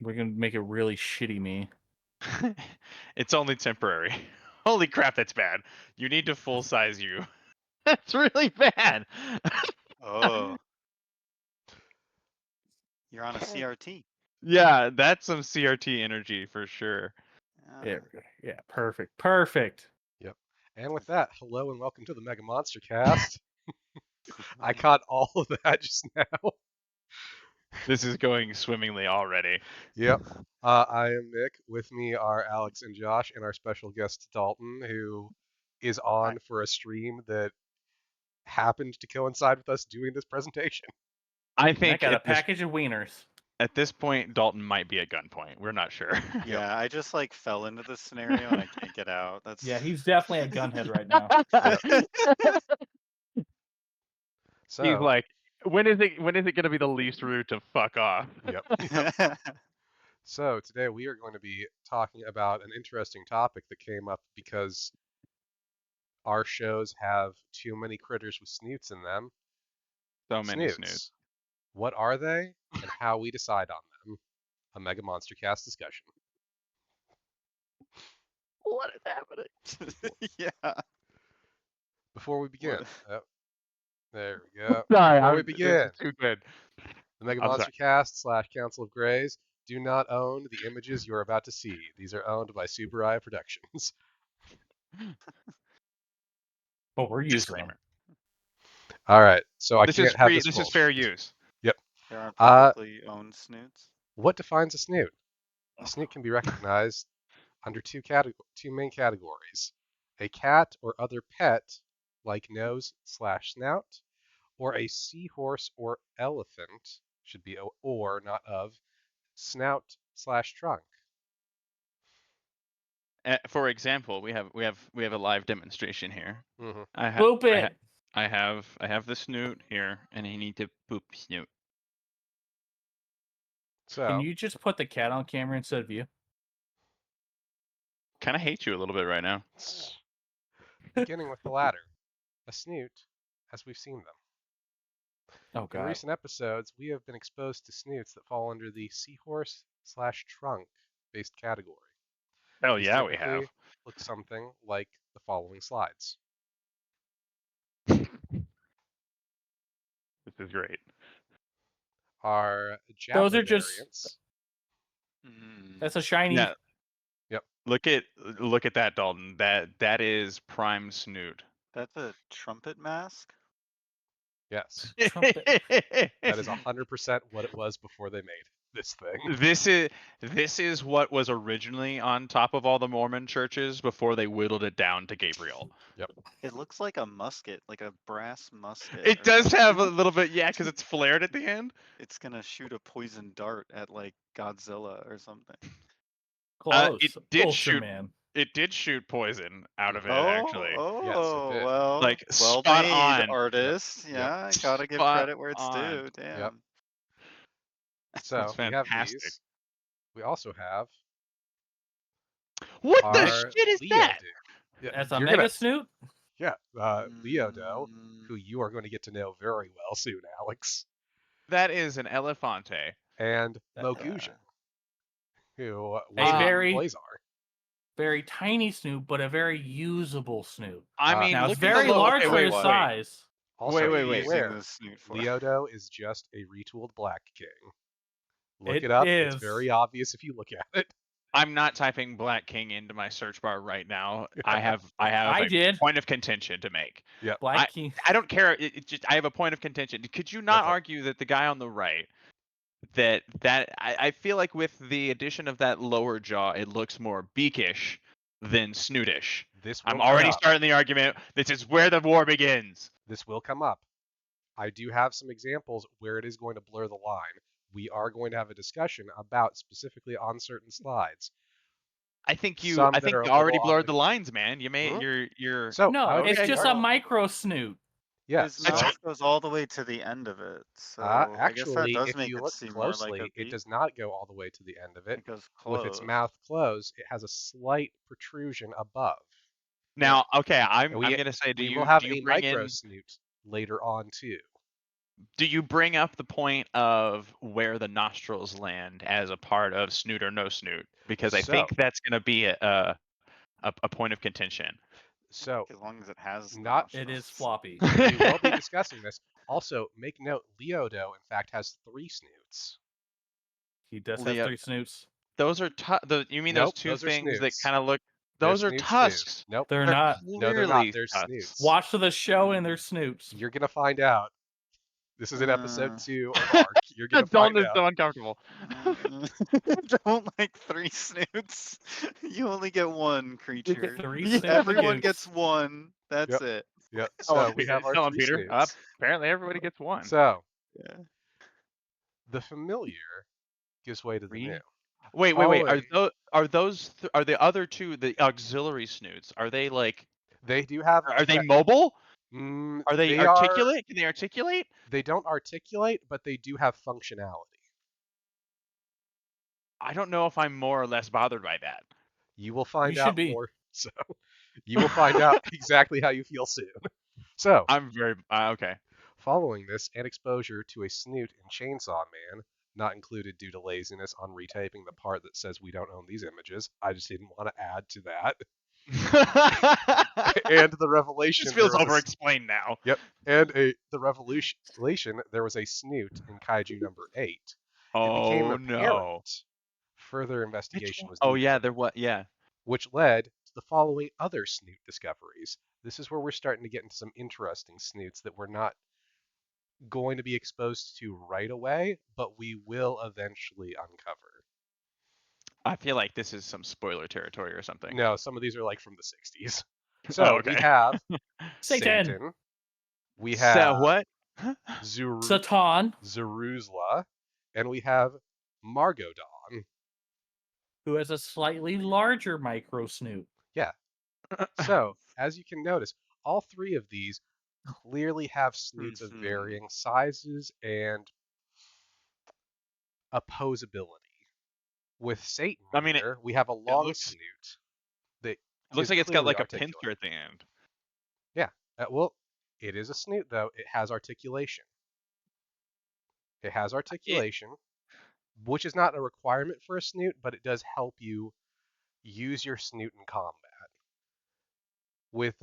We're gonna make it really shitty me. It's only temporary. Holy crap, that's bad. You need to full size you. That's really bad. Oh. You're on a CRT. Yeah, that's some CRT energy for sure. Yeah, perfect. Perfect. Yep. And with that, hello and welcome to the MegaMonsterCast. I caught all of that just now. This is going swimmingly already. Yep. I am Nick. With me are Alex and Josh, and our special guest Dalton, who is on for a stream that happened to coincide with us doing this presentation. I I think got a package of wieners. at this point, Dalton might be at gunpoint. We're not sure. Yeah, I just like fell into this scenario and I can't get out. That's Yeah, he's definitely a gunhead right now. So He's like, when is it going to be the least rude to fuck off? Yep. So today we are going to be talking about an interesting topic that came up because our shows have too many critters with snoots in them. So many snoots. What are they, and how we decide on them? A Mega Monster Cast discussion. What is happening? Yeah. Before we begin, there we go. Sorry, Before we begin, too good. the Mega Monster Cast / Council of Greys do not own the images you are about to see. These are owned by Super Eye Productions. But we're using them. All right, so I This can't is have free. this. This is fair use. Yep. There aren't publicly owned snoots. What defines a snoot? A snoot can be recognized under two main categories: a cat or other pet, like nose/snout, or a seahorse or elephant, should be or not of, snout/trunk. For example, we have a live demonstration here. Mm-hmm. Poop it. I have the snoot here, and I need to poop snoot. So can you just put the cat on camera instead of you? Kind of hate you a little bit right now. Beginning with the latter, a snoot, as we've seen them. Oh god. In recent episodes, we have been exposed to snoots that fall under the seahorse/trunk based category. Oh yeah, we have. Look something like the following slides. This is great. Our Those are variants. just. That's a shiny. Yeah. Yep. Look at that, Dalton. That is prime snoot. That's a trumpet mask? Yes. Trumpet. That is 100% what it was before they made this thing. This is what was originally on top of all the Mormon churches before they whittled it down to Gabriel. Yep. It looks like a musket, like a brass musket. It does have a little bit, yeah, because it's flared at the end. It's gonna shoot a poison dart at like Godzilla or something. Close. It did Ultraman. shoot. It did shoot poison out of it, Oh, actually. oh, Yes, it did. well, Like, well spot made, on. artist. Yep. Yeah, I gotta give Spot credit where it's on. due. Damn. Yep. So That's we have fantastic. these. We also have. What our the shit is that? Yeah, That's a mega snoot? Yeah, Leodo, who you are going to get to know very well soon, Alex. That is an Elefante. And Mogusian, who A very Blazar. Very tiny snoot, but a very usable snoot. I mean, now look it's very large for his size. Also, wait. Leodo is just a retooled Black King. Look It it up. is. It's very obvious if you look at it. I'm not typing Black King into my search bar right now. I have a point of contention to make. Yeah. Black King. I don't care. I have a point of contention. Could you not argue that the guy on the right, I feel like with the addition of that lower jaw, it looks more beakish than snootish. I'm already starting the argument. This is where the war begins. This will come up. I do have some examples where it is going to blur the line. We are going to have a discussion about specifically on certain slides. I think you already blurred the lines, man. You made you're so no, it's just a micro snoot. Yes. His mouth goes all the way to the end of it. So actually, I guess that does if make you it look seem closely, more like it does not go all the way to the end of it. It goes closed. With its mouth closed, it has a slight protrusion above. Now, okay, I'm going to say, we will have a micro snoot later on too. Do you bring up the point of where the nostrils land as a part of snoot or no snoot? Because I think So, that's going to be a point of contention. so As long as it has the not It is nostrils. floppy. we will be discussing this. Also, make note, Leodo, in fact, has 3 snoots. He does have Leo, 3 snoots. those are you mean those Nope, two those are things that snoots. kind of look? They're Those are snoots too. tusks. Nope. They're They're not. No, they're not. clearly They're tusks. snoots. Watch the show and they're snoots. You're gonna find out. This is in episode Uh, 2 of Arc. You're gonna Dalton find is out. so uncomfortable. Don't like 3 snoots. You only get one creature. 3 Yeah, snoots. Everyone Gooks. gets one. That's Yep. it. Yep. Tell So him, we have our tell him, 3 Peter. snoots. Apparently, everybody gets one. So Yeah. the familiar gives way to the new. Wait. Following- Are the other two the auxiliary snoots? Are they like? They do have. Are they mobile? Are they They articulate? Can they articulate? They don't articulate, but they do have functionality. I don't know if I'm more or less bothered by that. You will find You out should be. more. So you will find out exactly how you feel soon. So I'm very okay. following this and exposure to a snoot in Chainsaw Man, not included due to laziness on retyping the part that says we don't own these images. I just didn't want to add to that. And the revelation. This feels there was a- over-explained now. Yep. And the revelation, there was a snoot in Kaiju number 8. It became Oh apparent. no. Further investigation was Oh needed, yeah, there was yeah. which led to the following other snoot discoveries. This is where we're starting to get into some interesting snoots that we're not going to be exposed to right away, but we will eventually uncover. I feel like this is some spoiler territory or something. No, some of these are like from the 60s. So we okay. have Satan. Satan. We have what? Satan, Zeruzla, and we have Margodon. who has a slightly larger micro snoot. So, as you can notice, all 3 of these clearly have snoots of Mhm. varying sizes and opposability. With Satan, I mean, here, we have a long looks- snoot that It looks is like it's got clearly like a articulate. pincer at the end. Well, it is a snoot, though. It has articulation. It has articulation, which is not a requirement for a snoot, but it does help you use your snoot in combat. With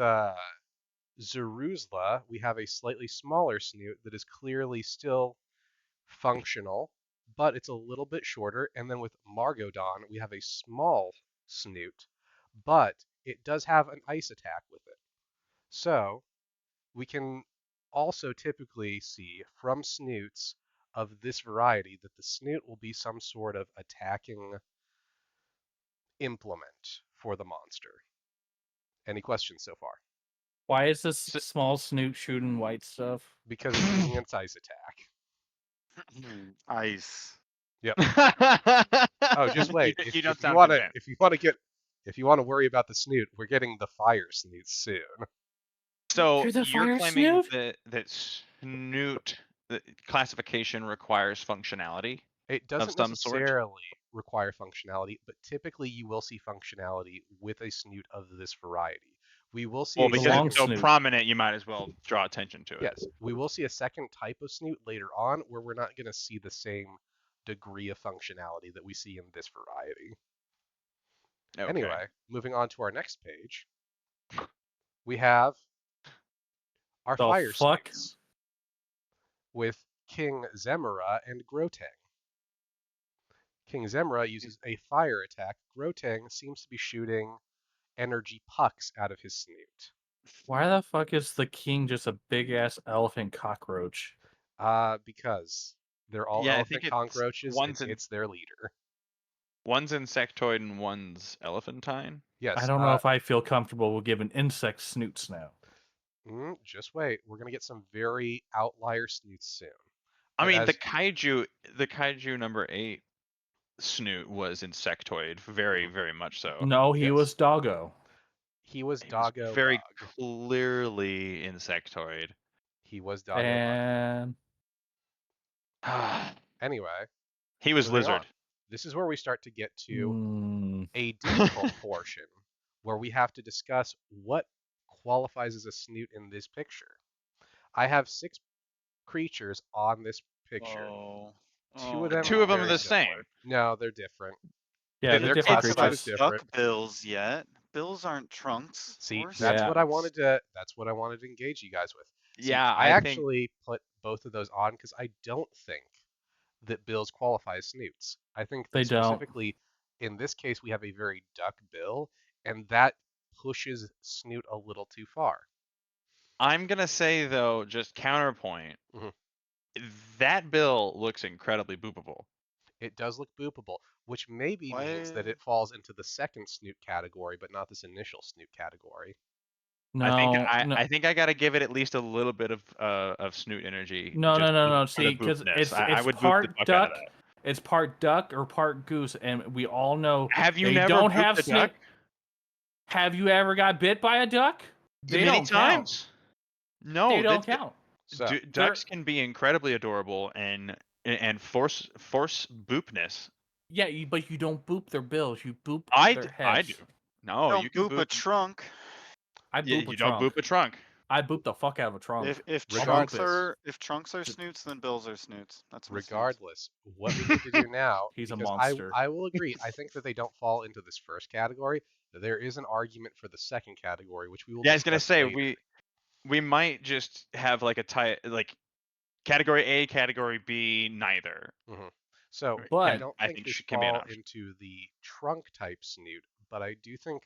Zeruzla, we have a slightly smaller snoot that is clearly still functional, but it's a little bit shorter. And then with Margodon, we have a small snoot, but it does have an ice attack with it. So we can also typically see from snoots of this variety that the snoot will be some sort of attacking implement for the monster. Any questions so far? Why is this small snoot shooting white stuff? Because it's using its ice attack. Ice. Oh, just wait. You, If, you don't if you sound want to, convinced. if you want to worry about the snoot, we're getting the fire snoot soon. So You're the you're fire claiming snoot? that snoot the classification requires functionality? It doesn't some sort? necessarily require functionality, but typically you will see functionality with a snoot of this variety. We will see Well, a because long it's so snoot. prominent, you might as well draw attention to it. Yes, we will see a second type of snoot later on where we're not going to see the same degree of functionality that we see in this variety. Okay. Anyway, moving on to our next page, we have our The fire fuck? snoots with King Zemura and Grotang. King Zemura uses a fire attack. Grotang seems to be shooting energy pucks out of his snoot. Why the fuck is the king just a big ass elephant cockroach? Because they're all Yeah, I elephant think it's cockroaches. one's It's their leader. One's insectoid and one's elephantine. Yes. I don't know if I feel comfortable with giving insect snoots now. Just wait. We're gonna get some very outlier snoots soon. I But mean, as- the kaiju number 8 snoot was insectoid, very, very much so. No, he Yes. was doggo. He was It was Doggo very Bug. clearly insectoid. He was Doggo Bug. And Anyway, He was moving lizard. on. This is where we start to get to mm, a difficult portion where we have to discuss what qualifies as a snoot in this picture. I have 6 creatures on this picture. Oh. Two Oh of them Two are of them are very the same. similar. No, they're different. Yeah, They're they're different classified as creatures. different. Duck bills yet. Bills aren't trunks See, or that's Yeah. what I snoots. wanted to. That's what I wanted to engage you guys with. See, Yeah, I I think actually put both of those on because I don't think that bills qualify as snoots. I think They that don't. specifically in this case we have a very duck bill, and that pushes snoot a little too far. I'm gonna say though, just counterpoint. Mhm. That bill looks incredibly boopable. It does look boopable, which maybe means that Why? it falls into the second snoot category, but not this initial snoot category. No, no, I think I gotta give it at least a little bit of snoot energy no, just no, no, no. for the See, because boopness. I it's would boop the part fuck out of duck, that. it's part duck or part goose, and we all know Have you they never don't booped have a duck? snoot. Have you ever got bit by a duck? They Many don't count. times. They No, don't count. So They're ducks can be incredibly adorable and force boopness. yeah, but you don't boop their bills. You boop their I do. heads. No, you Don't can boop a boop. trunk. I Yeah, boop a you don't trunk. boop a trunk. I boop the fuck out of a trunk. If I'll boop trunks it. regardless, are snoots, then bills are snoots. That's my stance. regardless, what we need to do now, He's a because monster. I will agree, I think that they don't fall into this first category. There is an argument for the second category, which we will Yeah, I was gonna discuss say later. we might just have like a category A, category B, neither. So But I don't I think think these can be an fall option. into the trunk type snoot, but I do think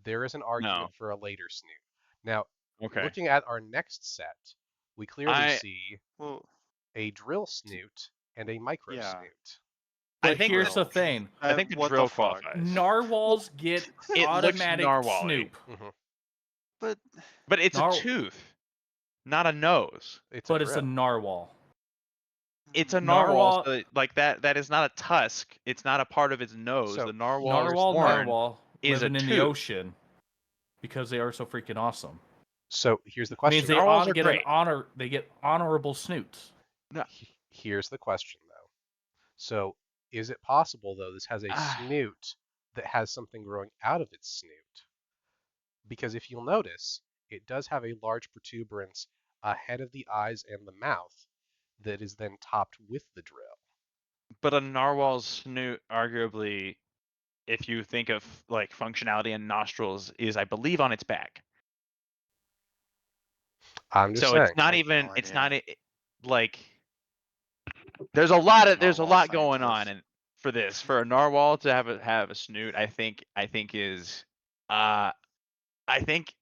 there is an argument No. for a later snoot. Now, Okay. looking at our next set, we clearly see Well, a drill snoot and a micro yeah. snoot. but I think here's the Drill. thing. I think the What drill the fuck? qualifies. Narwhals get It looks automatic narwhal-y. snoop. But But it's a Nar- tooth, not a nose. It's a But it's a drill. narwhal. It's a narwhal, Narwhal, so like that is not a tusk. It's not a part of its nose. So, The narwhal's narwhal, horn narwhal is a living in the tooth. ocean because they are so freaking awesome. So here's the Means question. they Narwhals are get great. They get honorable snoots. No. Here's the question, though. So is it possible, though, this has a snoot that has something growing out of its snoot? Because if you'll notice, it does have a large protuberance ahead of the eyes and the mouth that is then topped with the drill. But a narwhal's snoot, arguably, if you think of like functionality and nostrils, is I believe on its back. I'm just So saying. it's not I have even. no It's idea. not like. There's a lot Narwhal going on, scientist. and for this, for a narwhal to have a snoot, I think is, I think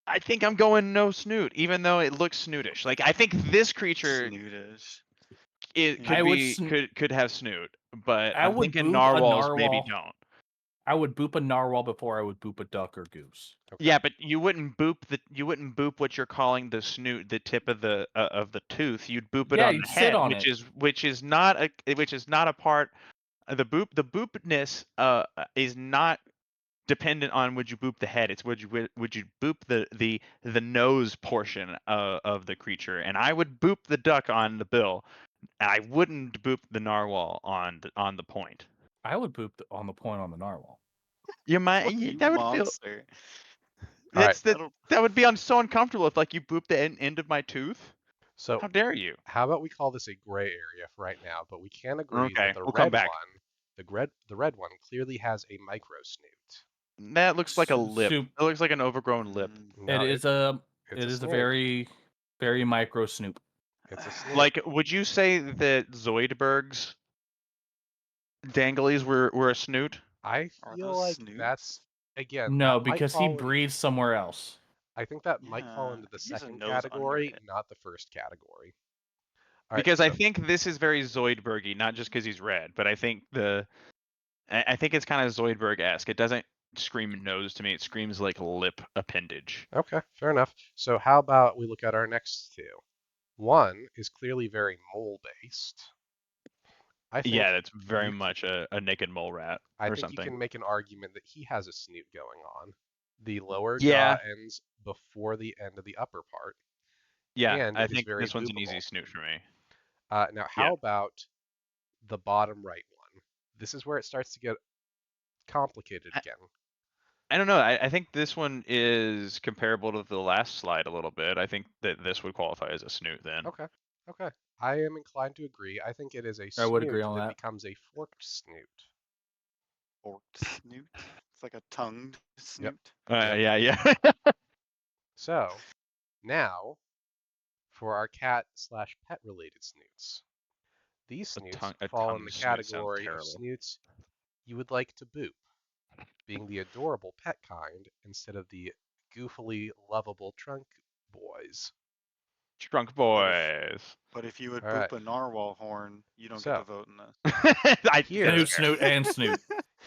I think I'm going no snoot, even though it looks snootish. Like I think this creature Snootish. it I could would be could have snoot, but I I'm would thinking boop a narwhals maybe narwhal. don't. I would boop a narwhal before I would boop a duck or goose. Okay. Yeah, but you wouldn't boop what you're calling the snoot, the tip of the tooth. You'd boop it Yeah, on you'd the sit head, on it. which is not a part. The boopness is not dependent on would you boop the head. It's would you boop the nose portion of the creature. And I would boop the duck on the bill. And I wouldn't boop the narwhal on the point. I would boop on the point on the narwhal. You might You that would feel monster. All right. that would be so uncomfortable if like you boop the end of my tooth. So How dare you? how about we call this a gray area for right now? But we can agree Okay, that the we'll come red back. one, the red one clearly has a micro snoot. That looks like a lip. Soup. It looks like an overgrown lip. No, It is a snake. very, very micro snoop. It's a snake. Like, would you say that Zoidberg's danglies were a snoot? I Are feel those like snoots? that's again. No, that might because he fall in- breathes somewhere else. I think that might fall Yeah, into the he has a second nose under category, it. not the first category. All right, Because I so- think this is very Zoidbergy, not just because he's red, but I think I think it's kind of Zoidberg-esque. It doesn't scream nose to me. It screams like lip appendage. Okay, fair enough. So how about we look at our next two? One is clearly very mole-based. I think Yeah, that's very you much a naked mole rat I or think something. you can make an argument that he has a snoot going on. The lower Yeah. jaw ends before the end of the upper part. Yeah, and I it is think very this one's an easy boopable. snoot for me. Now, how about the bottom right one? This is where it starts to get complicated again. I don't know. I think this one is comparable to the last slide a little bit. I think that this would qualify as a snoot then. Okay. Okay. I am inclined to agree. I think it is a I would snoot agree on that that. becomes a forked snoot. Forked snoot. It's like a tongued snoot. Yeah, yeah. So, now for our cat/pet related snoots. These snoots a fall tongue in the snoot sounds category of terrible. snoots you would like to boop, being the adorable pet kind instead of the goofily lovable trunk boys. Trunk But boys. if you would All boop right. a narwhal horn, you don't get So- to vote in this. Here- Snoot, snoot, and snoot.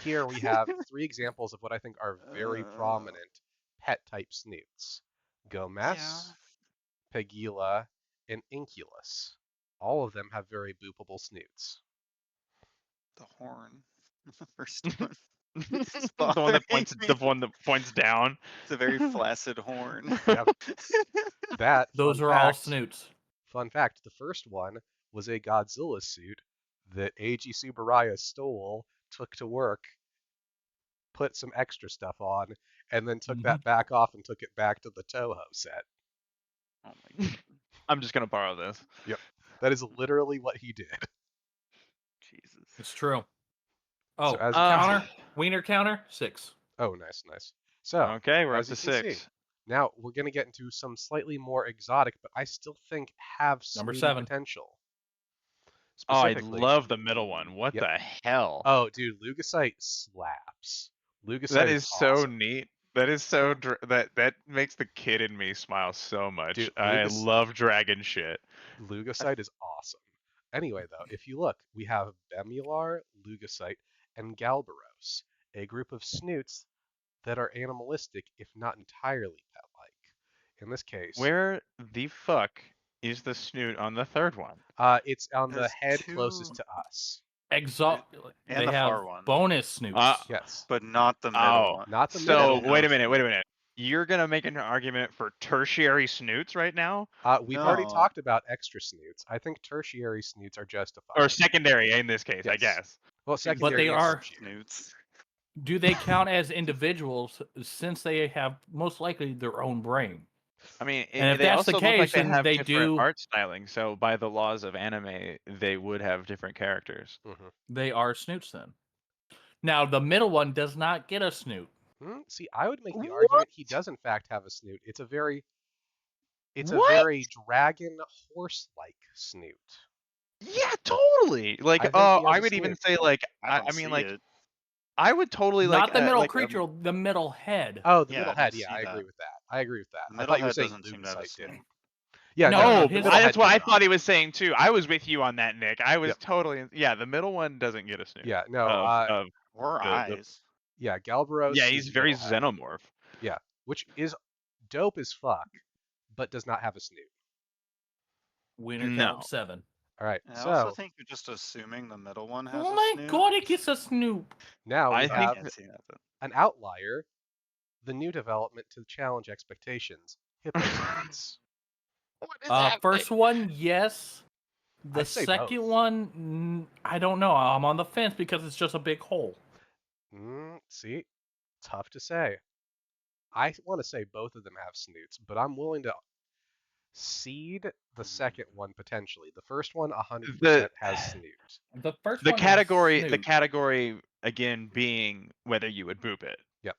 Here we have 3 examples of what I think are very Uh. prominent pet type snoots. Gomez, Pegila, and Inculus. All of them have very boopable snoots. The horn. The first one. the one that points bothering the me. one that points down. It's a very flaccid horn. Yep. That Those fun are all fact, snoots. Fun fact, the first one was a Godzilla suit that Eiji Tsuburaya stole, took to work, put some extra stuff on, and then took that back off and took it back to the Toho set. Oh my god. I'm just gonna borrow this. That is literally what he did. Jesus. It's true. Oh, So as- counter, wiener counter, 6. Oh, nice, nice. So, Okay, we're up as to you can see, 6. now we're going to get into some slightly more exotic, but I still think have Number snooty 7. potential. Oh, I Specifically- love the middle one. What Yep. the hell? Oh, dude, Lugosite slaps. Lugosite That is so awesome. neat. That is so that makes the kid in me smile so much. Dude, I Lucas- love dragon shit. Lugosite is awesome. Anyway, though, if you look, we have Bemular, Lugosite, and Galbaros, a group of snoots that are animalistic, if not entirely pet-like. In this case, Where the fuck is the snoot on the third one? it's on the There's head closest two- to us. And And they the have far one. bonus snoots. Yes, But not the middle Oh, one. not the So middle. Middle wait a knows minute, me. wait a minute. You're gonna make an argument for tertiary snoots right now, We've already No. talked about extra snoots. I think tertiary snoots are justified. or secondary in this case, I Yes. guess. Well, secondary they is are- tertiary. Snoots. Do they count as individuals since they have most likely their own brain? I mean, And if they that's the also look like case, they then have they different do- art styling. So by the laws of anime, they would have different characters. Mhm. They are snoots then. Now, the middle one does not get a snoot. See, I would make the What? argument he does in fact have a snoot. It's a very What? dragon horse-like snoot. Yeah, totally. Like, I think he has I a would even snoot. say like, I, I don't mean, see like, it. I would totally like Not the middle like, creature, the middle head. Oh, the Yeah, middle I don't head. Yeah, see I that. agree with that. I agree with that. The I middle thought you were head saying doesn't seem to have a Lugosite snoot. didn't. Yeah, No, no, no, the his- middle that's head what I did not. thought he was saying too. I was with you on that, Nick. I was Yep. totally yeah. The middle one doesn't get a snoot. Yeah, no, Of Or the- eyes. yeah, Galbaros. yeah, is he's the very middle head, xenomorph. which is dope as fuck, but does not have a snoot. Wiener No. count 7. All right, And I also so think you're just assuming the middle one has Oh a my snoot. god, it gets a snoot. now we I I think- can't see that. Then. an outlier, the new development to challenge expectations, hippo snoots. What is First one, yes. The I'd say second both. one, I don't know. I'm on the fence because it's just a big hole. See, tough to say. I want to say both of them have snoots, but I'm willing to seed the second one potentially. The first one 100% has snoot. The first the one is category? The snoot. category again being whether you would boop it. Yep.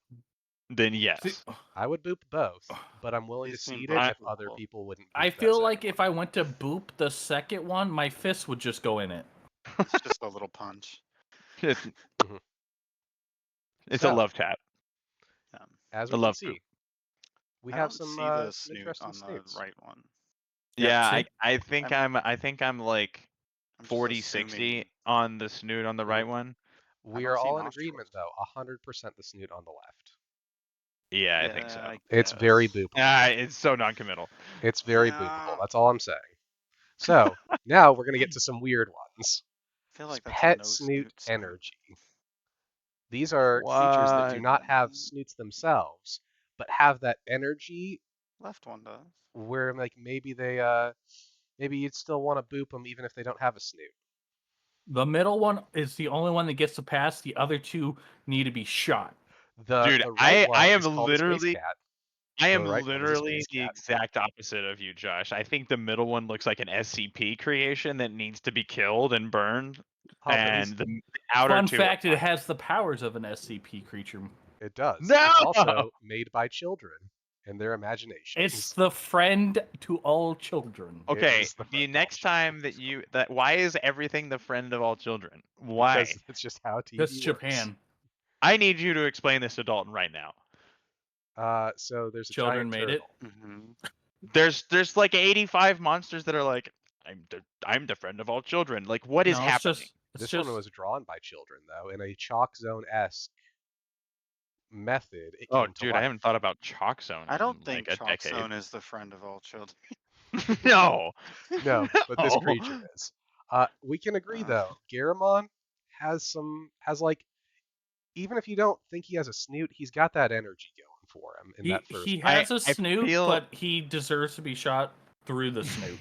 Then yes. See, I would boop both, but I'm willing to These seem seed it if both other boopable. people wouldn't. I boop that feel like second if I went to boop the second one, my fist would just go in it. It's just a little punch. It's, Mhm. it's So- a love tap. Um, As I we can love see, we I have don't some, see the some snoot interesting on the snoots. right one. Yeah, see? I think I'm like I'm just 40, 60 assuming- on the snoot on the right Mhm. one. We don't are see all in nostrils. agreement though. 100% the snoot on the left. Yeah, I think so. I It's very guess. boopable. It's so non-committal. It's very Yeah. boopable. That's all I'm saying. So now we're gonna get to some weird ones. I feel like that's a Pet no snoot snoot. energy. These are creatures that do What? not have snoots themselves, but have that energy Left one does. where like maybe maybe you'd still want to boop them even if they don't have a snoot. The middle one is the only one that gets to pass. The other two need to be shot. Dude, the right one I am is called a space literally cat. I The am right one is a literally space the cat. exact opposite of you, Josh. I think the middle one looks like an SCP creation that needs to be killed and burned, Oh, but he's, and the outer Fun two. fact: it has the powers of an SCP creature. it does. No! It's also made by children and their imaginations. It's the friend to all children. It Okay, is the the friend of next all time that why is everything the friend of all children? Why? because it's just how TV That's works. Japan. I need you to explain this to Dalton right now. So there's a Children giant made it. turtle. There's like 85 monsters that are like I'm the friend of all children. Like what is No, it's happening? just This one was drawn by children, though, in a Chalk Zone-esque method. It Oh, came to dude, life. I haven't thought about Chalk Zone I don't in think like a Chalk decade. Zone is the friend of all children. No. No, but this No. creature is. We can agree, Ugh. though. Garamon has like, even if you don't think he has a snoot, he's got that energy going for him in that first. he has a I snoot, feel- but he deserves to be shot through the snoot.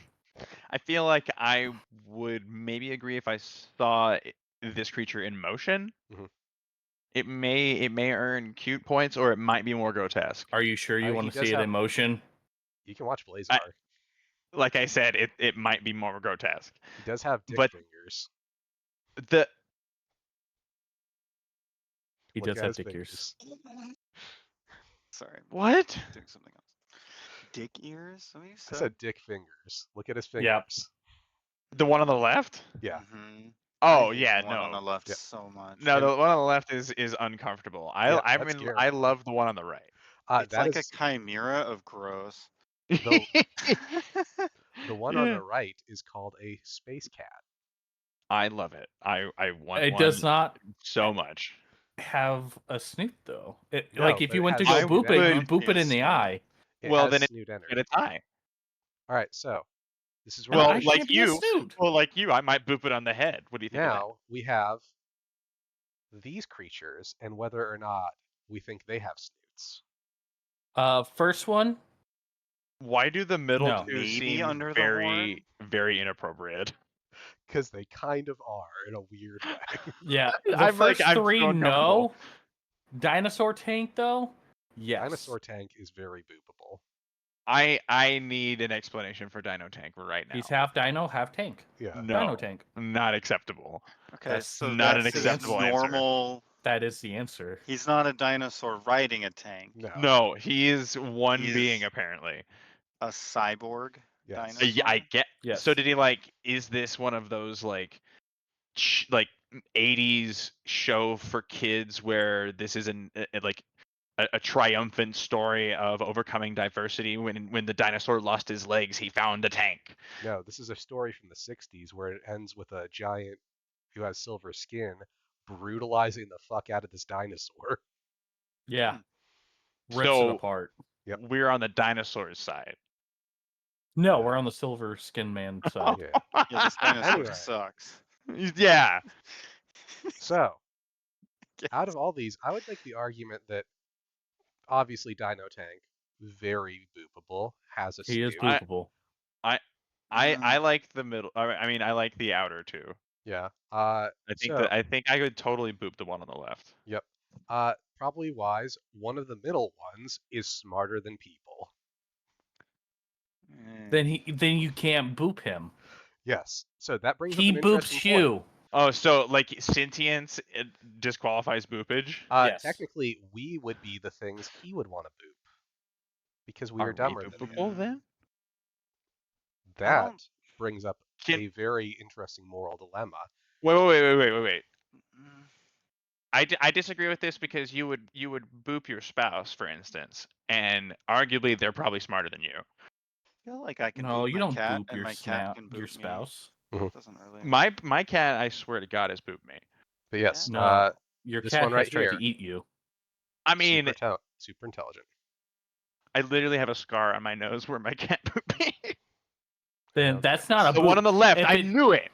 I feel like I would maybe agree if I saw this creature in motion. Mhm. It may earn cute points, or it might be more grotesque. Are you sure you He want to does see it have- in motion? You can watch Blazar. Like I said, it might be more grotesque. He does have dick but- fingers. The He Look does at have his dick ears. Sorry, I'm what? doing something else. Dick ears? What you I said? said dick fingers. Look at his fingers. Yep. The one on the left? Yeah. Mhm. Oh I hate yeah, the one on the no. left Yeah. so much. No, And- the one on the left is uncomfortable. I Yeah, I that's mean I Garamon. love the one on the right. It's That like is a chimera of gross. the one on Yeah. the right is called a space cat. I love it. I want It one does not so much. have a snoot though. No, Like if but you it went to has go snoot boop it, energy. you boop it in the eye. It Well, has then snoot energy. But it's high. All right, so this is where Well, I we- like can't be a you. snoot. Well, like you, I might boop it on the head. What do you think? Of now we have these creatures and whether or not we think they have snoots. First one, that? Why do the middle No. two Maybe seem under the very, very inappropriate? Because they kind of are in a weird way. yeah. The I'm like, first I'm so three, uncomfortable. no. Dinosaur tank though, yes. Dinosaur tank is very boopable. I need an explanation for Dino Tank right now. He's half dino, half tank. Yeah. no, Dino tank. not acceptable. Okay, That's so not an that's his acceptable answer. normal. That is the answer. He's not a dinosaur riding a tank. No. No, he is one He being is- apparently. A cyborg Yes. dinosaur. Yeah, I get. Yes. So did he like? Is this one of those like 80s show for kids where this is a triumphant story of overcoming diversity? When the dinosaur lost his legs, he found a tank. No, this is a story from the 60s where it ends with a giant who has silver skin brutalizing the fuck out of this dinosaur. Yeah. Rips So- it apart. Yep. We're on the dinosaur's side. No, we're on the silver skin man side. Yeah. Yeah, this dinosaur Anyway. sucks. Yeah. So, out of all these, I would make the argument that obviously Dino Tank, very boopable, has a He is snoot. boopable. I like the middle. I mean, I like the outer two. Yeah. I think So- I think I could totally boop the one on the left. Yep. Probably wise. One of the middle ones is smarter than people. Then you can't boop him. Yes. So that brings He up an boops interesting point. you. Oh, so like sentience it disqualifies boopage. Yes. Technically, we would be the things he would want to boop because we Are are dumber than boopable him. then? That don't- brings up Can- a very interesting moral dilemma. Wait. Mm, I disagree with this because you would boop your spouse, for instance, and arguably they're probably smarter than you. I feel like I can No, boop you my don't cat, boop and your my cat can boop your me. spouse. Doesn't really. My cat, I swear to God, has booped me. But yes, No, your this cat one has right tried here. to eat you. I mean, super intelligent. I literally have a scar on my nose where my cat pooped me. Then Okay. that's not a The boop. one on the left, If I it- knew it.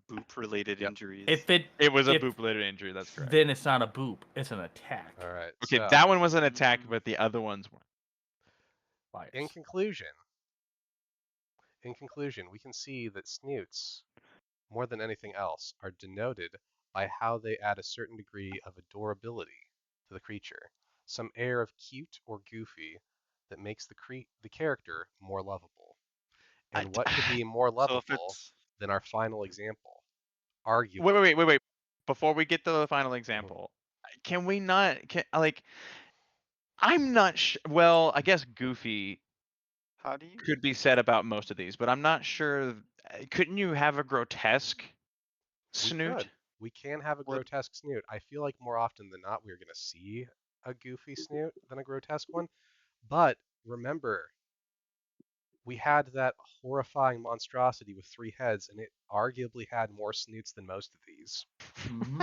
Boop-related Yep. injuries. If it It was a if- boop-related injury. That's correct. then it's not a boop. It's an attack. All right. Okay, so, that one was an attack, but the other ones weren't. in conclusion, we can see that snoots, more than anything else, are denoted by how they add a certain degree of adorability to the creature. Some air of cute or goofy that makes the character more lovable. And what could be more So if lovable it's than our final example? Arguably. Wait. Before we get to the final example, can we not? I'm not sure. Well, I guess Goofy how do you? could be said about most of these, but I'm not sure. Couldn't you have a grotesque We Snoot? could. We can have a What- grotesque Snoot. I feel like more often than not we're going to see a goofy Snoot than a grotesque one. But remember, we had that horrifying monstrosity with 3 heads, and it arguably had more snoots than most of these. Hmm.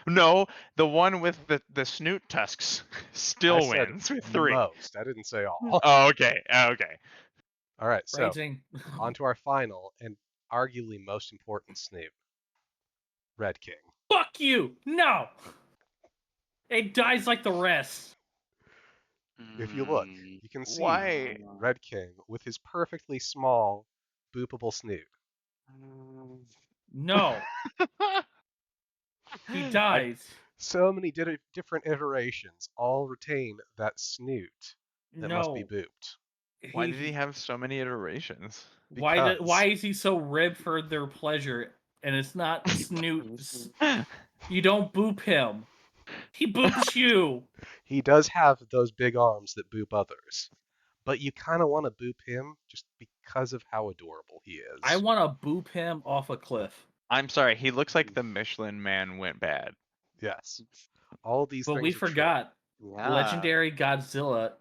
No, the one with the snoot tusks I still said wins with 3. most. I didn't say all. Oh, okay. Okay. All right, so Phrasing. on to our final and arguably most important Snoot, Red King. Fuck you! No! It dies like the rest. If you look, Mm, you can see Why? Red King with his perfectly small, boopable Snoot. No. He dies. So many different iterations all retain that Snoot that must be No. booped. Why did he have so many iterations? Because Why is he so ribbed for their pleasure? And it's not Snoot. You don't boop him. He boops you. he does have those big arms that boop others. But you kind of want to boop him just because of how adorable he is. I want to boop him off a cliff. I'm sorry. He looks like the Michelin Man went bad. Yes. All of these But things we are true. forgot yeah. Legendary Godzilla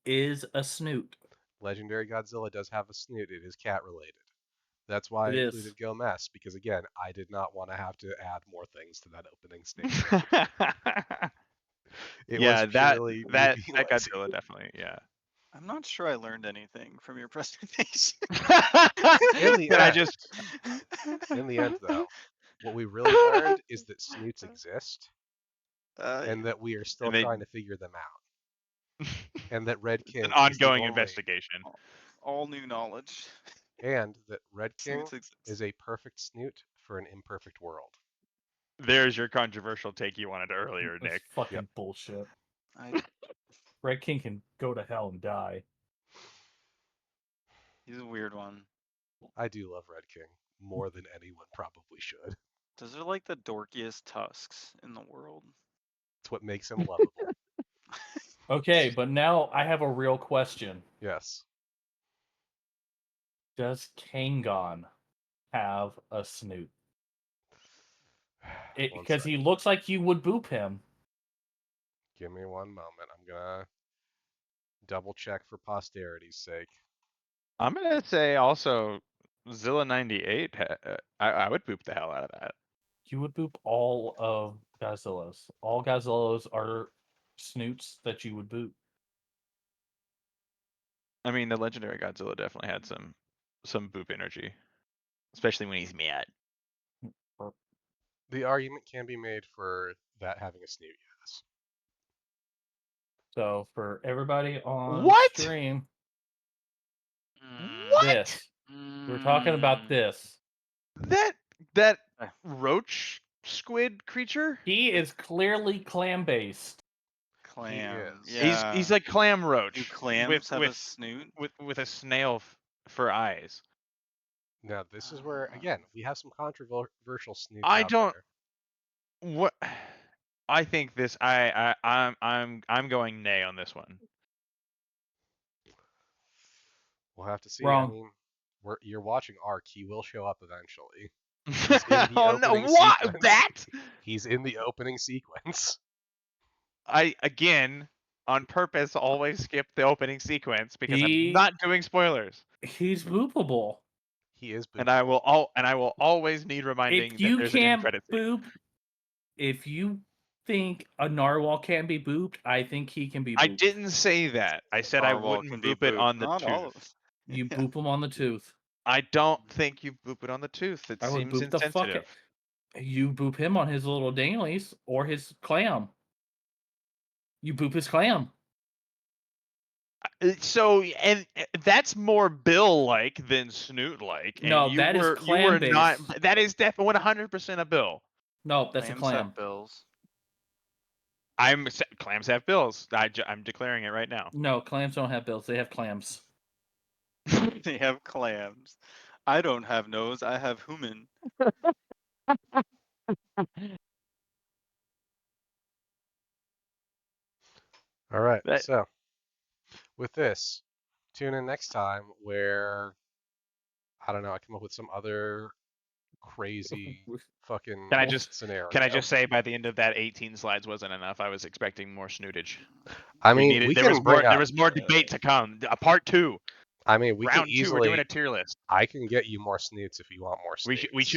is a Snoot. Legendary Godzilla does have a Snoot. It is cat related. That's why I It included is. Gomez, because again, I did not want to have to add more things to that opening statement. It yeah, was that purely me that being that lazy. Godzilla definitely. Yeah. I'm not sure I learned anything from your presentation. In the But I end, just in the end, though, what we really learned is that Snoots exist, and that we are still And they- trying to figure them out, and that Red King an is the ongoing only- investigation. all new knowledge. and that Red King Snoots exist. is a perfect Snoot for an imperfect world. There's your controversial take you wanted earlier, That's Nick. fucking bullshit. I, Red King can go to hell and die. he's a weird one. I do love Red King more than anyone probably should. Those are like the dorkiest tusks in the world. It's what makes him lovable. Okay, but now I have a real question. Yes. Does Kangon have a Snoot? One Because he second. looks like you would boop him. Give me one moment. I'm gonna double check for posterity's sake. I'm gonna say also Zilla 98. I would poop the hell out of that. You would boop all of Godzillas. All Godzillas are Snoots that you would boop. I mean, the legendary Godzilla definitely had some boop energy, especially when he's mad. The argument can be made for that having a Snoot, yes. So for everybody on What? stream, Mm, this. We're talking about this. That roach squid creature? He is clearly clam based. Clam. is. Yeah. He's like clam roach Do clams with have a with, snoot? with a snail for eyes. Now this is where again we have some controversial Snoots I out don't- there. What? I think this. I'm going nay on this one. We'll have to see. Wrong. I mean, you're watching Ark. He will show up eventually. in the Oh no! opening What sequence. that? He's in the opening sequence. I again on purpose always skip the opening sequence because He- I'm not doing spoilers, He's boopable. He is. and I will always need reminding If that you there's an end can't credit scene. boop, if you think a narwhal can be booped, I think he can be booped. I didn't say that. I said I Narwhal can wouldn't be boop it booped. on the Not all tooth. of us. You Yeah. boop him on the tooth. I don't think you boop it on the tooth. It I would seems boop the fuck insensitive. it. You boop him on his little danglies or his clam. You boop his clam. So and that's more Bill-like than Snoot-like. And No, you that is were, you were not. clam-based. That is definitely 100% a Bill. No, that's a Clams clam. have bills. Clams have bills. I'm declaring it right now. No, clams don't have bills. They have clams. They have clams. I don't have nose. I have human. All right. That- So, with this, tune in next time where I don't know. I come up with some other crazy fucking Can I just scenario. Can I just say by the end of that 18 slides wasn't enough. I was expecting more snootage. I We mean, needed we there can was bring more there up. was more debate to come. A part 2. I mean, we can Round 2, we're doing easily. a tier list. I can get you more snoots if you want more We snoots.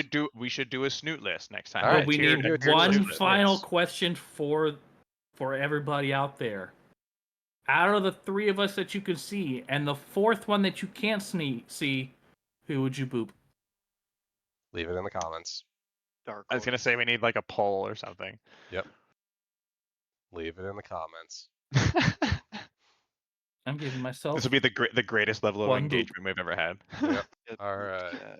should do a snoot list next time. All But right, we we can need do a tier one list for final snoots. question for everybody out there. Out of the 3 of us that you can see, and the 4th one that you can't see, who would you boop? Leave it in the comments. Dark. I was gonna say we need like a poll or something. Yep. Leave it in the comments. I'm giving myself This will be the greatest level of One boop. engagement we've ever had. Yep. Get All booped right. cat.